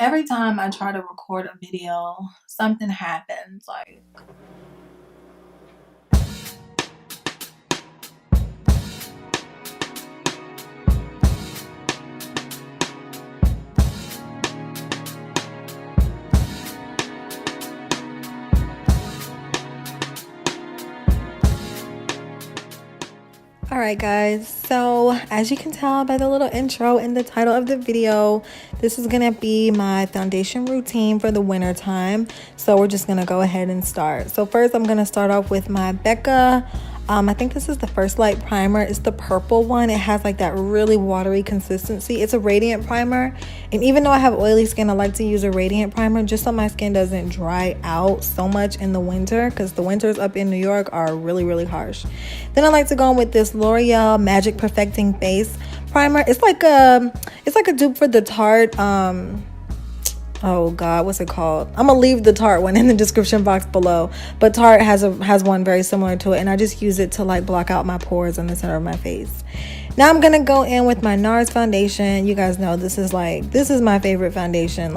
Every time I try to record a video, something happens. Like, Alright guys, so as you can tell by the little intro and the title of the video, this is gonna be my foundation routine for the winter time. So we're just gonna go ahead and start. So first I'm gonna start off with my BECCA. I think this is the First Light primer. It's the purple one. It has like that really watery consistency. It's a radiant primer, and even though I have oily skin, I like to use a radiant primer just so my skin doesn't dry out so much in the winter, because the winters up in New York are really harsh. Then I like to go in with this L'Oreal Magic Perfecting Face primer. It's like a dupe for the Tarte oh god, what's it called? I'm gonna leave the Tarte one in the description box below, but Tarte has one very similar to it, and I just use it to like block out my pores in the center of my face. Now I'm gonna go in with my NARS foundation. You guys know this is my favorite foundation,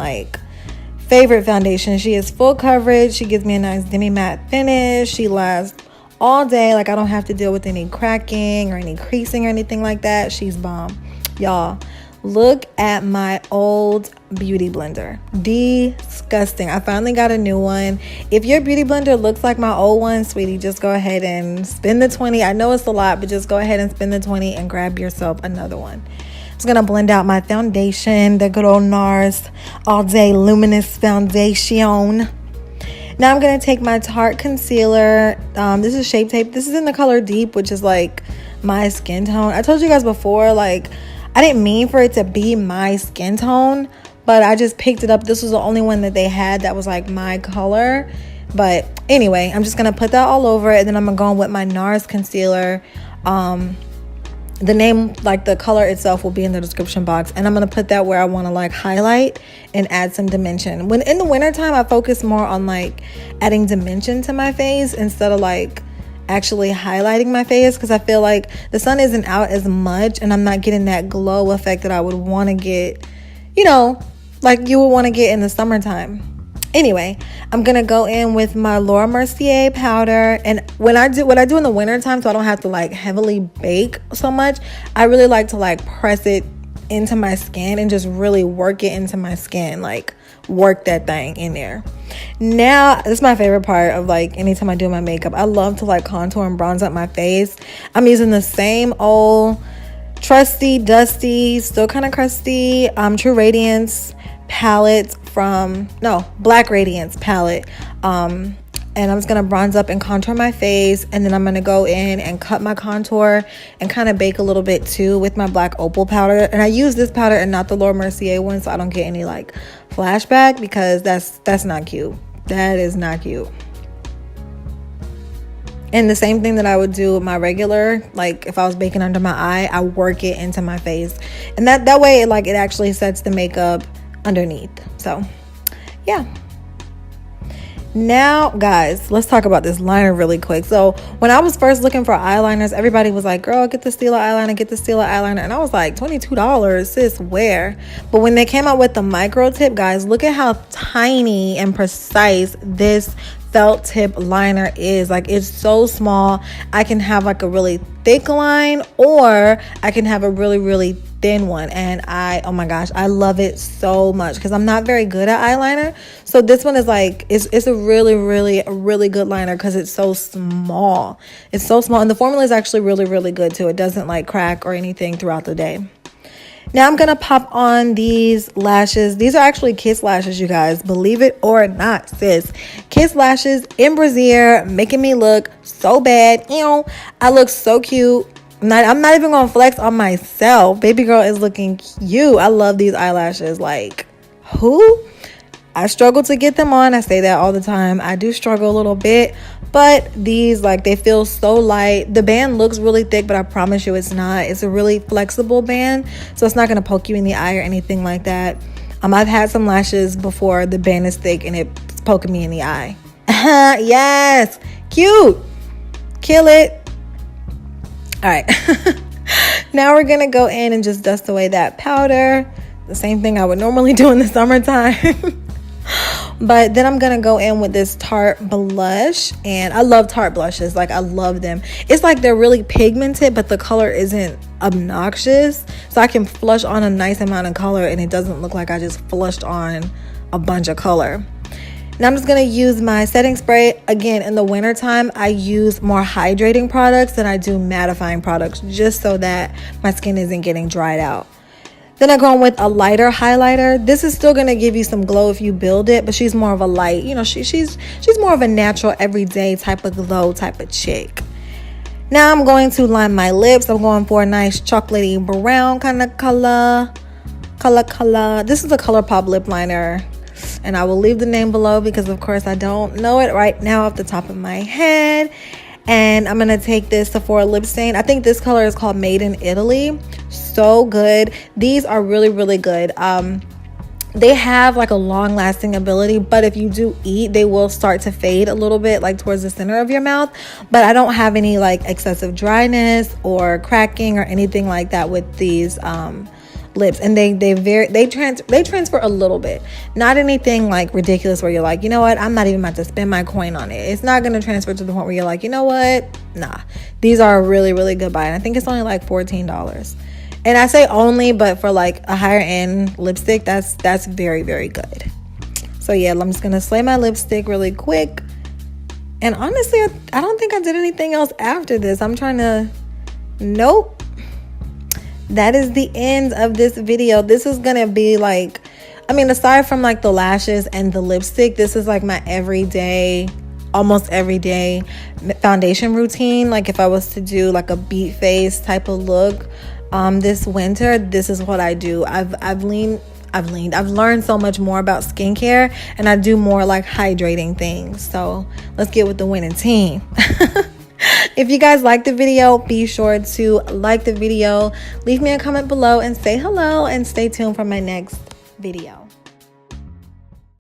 She is full coverage. She gives me a nice demi matte finish. She lasts all day. Like, I don't have to deal with any cracking or any creasing or anything like that. She's bomb. Y'all, look at my old beauty blender. Disgusting. I finally got a new one. If your beauty blender looks like my old one, sweetie, just go ahead and spend the 20. I know it's a lot, but just go ahead and spend the 20 and grab yourself another one. I'm just gonna blend out my foundation, the good old NARS All Day Luminous Foundation. Now I'm gonna take my Tarte concealer. This is Shape Tape. This is in the color Deep, which is like my skin tone. I told you guys before, like, I didn't mean for it to be my skin tone, but I just picked it up. This was the only one that they had that was like my color. But anyway, I'm just gonna put that all over it, and then I'm gonna go in with my NARS concealer. The name, like the color itself, will be in the description box, and I'm gonna put that where I want to like highlight and add some dimension. When in the wintertime, I focus more on like adding dimension to my face instead of like actually highlighting my face, because I feel like the sun isn't out as much and I'm not getting that glow effect that I would want to get, like you would want to get in the summertime. Anyway, I'm gonna go in with my Laura Mercier powder, and what I do in the wintertime, so I don't have to like heavily bake so much, I really like to like press it into my skin and just really work it into my skin, like work that thing in there. Now, this is my favorite part of like anytime I do my makeup. I love to like contour and bronze up my face. I'm using the same old trusty, dusty, still kind of crusty True Radiance palette Black Radiance palette. And I'm just gonna bronze up and contour my face, and then I'm gonna go in and cut my contour and kind of bake a little bit too with my black Opal powder. And I use this powder and not the Laura Mercier one, so I don't get any like flashback, because that's not cute. That is not cute. And the same thing that I would do with my regular, like if I was baking under my eye, I work it into my face, and that way it actually sets the makeup underneath. So yeah. Now guys, let's talk about this liner really quick. So when I was first looking for eyeliners, everybody was like, girl, get the Stilla eyeliner, and I was like, $22, sis, where? But when they came out with the MicroTip, guys, look at how tiny and precise this felt tip liner is. Like, it's so small. I can have like a really thick line, or I can have a really thin one, and oh my gosh, I love it so much, because I'm not very good at eyeliner. So this one is like, it's a really good liner, because it's so small. It's so small, and the formula is actually really good too. It doesn't like crack or anything throughout the day. Now I'm gonna pop on these lashes. These are actually Kiss lashes, you guys, believe it or not, sis. Kiss lashes in Brassire, making me look so bad. I look so cute. I'm not even gonna flex on myself. Baby girl is looking cute. I love these eyelashes. Like, who? I struggle to get them on. I say that all the time. I do struggle a little bit, but these, like, they feel so light. The band looks really thick, but I promise you it's not. It's a really flexible band, so it's not gonna poke you in the eye or anything like that. I've had some lashes before the band is thick and it's poking me in the eye. Yes, cute. Kill it. All right. Now we're gonna go in and just dust away that powder. the same thing I would normally do in the summertime. But then I'm gonna go in with this Tarte blush, and I love Tarte blushes. Like, I love them. It's like they're really pigmented, but the color isn't obnoxious, so I can flush on a nice amount of color and it doesn't look like I just flushed on a bunch of color. Now I'm just gonna use my setting spray. Again, in the winter time, I use more hydrating products than I do mattifying products, just so that my skin isn't getting dried out. Then I go in with a lighter highlighter. This is still gonna give you some glow if you build it, but she's more of a light, you know, she's more of a natural, everyday type of glow type of chick. Now I'm going to line my lips. I'm going for a nice chocolatey brown kind of color. This is a ColorPop lip liner, and I will leave the name below because of course I don't know it right now off the top of my head. And I'm gonna take this Sephora lip stain. I think this color is called Made in Italy. So good. These are really, really good. They have like a long lasting ability, but if you do eat, they will start to fade a little bit, like towards the center of your mouth. But I don't have any like excessive dryness or cracking or anything like that with these lips, and they transfer a little bit. Not anything like ridiculous where you're like, you know what, I'm not even about to spend my coin on it. It's not going to transfer to the point where you're like, you know what, nah. These are a really, really good buy, and I think it's only like $14. And I say only, but for like a higher end lipstick, that's very, very good. So yeah, I'm just gonna slay my lipstick really quick. And honestly, I don't think I did anything else after this. Nope. That is the end of this video. This is gonna be like, I mean, aside from like the lashes and the lipstick, this is like my everyday, almost everyday foundation routine. Like if I was to do like a beat face type of look this winter, this is what I do. I've learned so much more about skincare, and I do more like hydrating things. So let's get with the winning team. If you guys like the video, be sure to like the video, leave me a comment below and say hello, and stay tuned for my next video.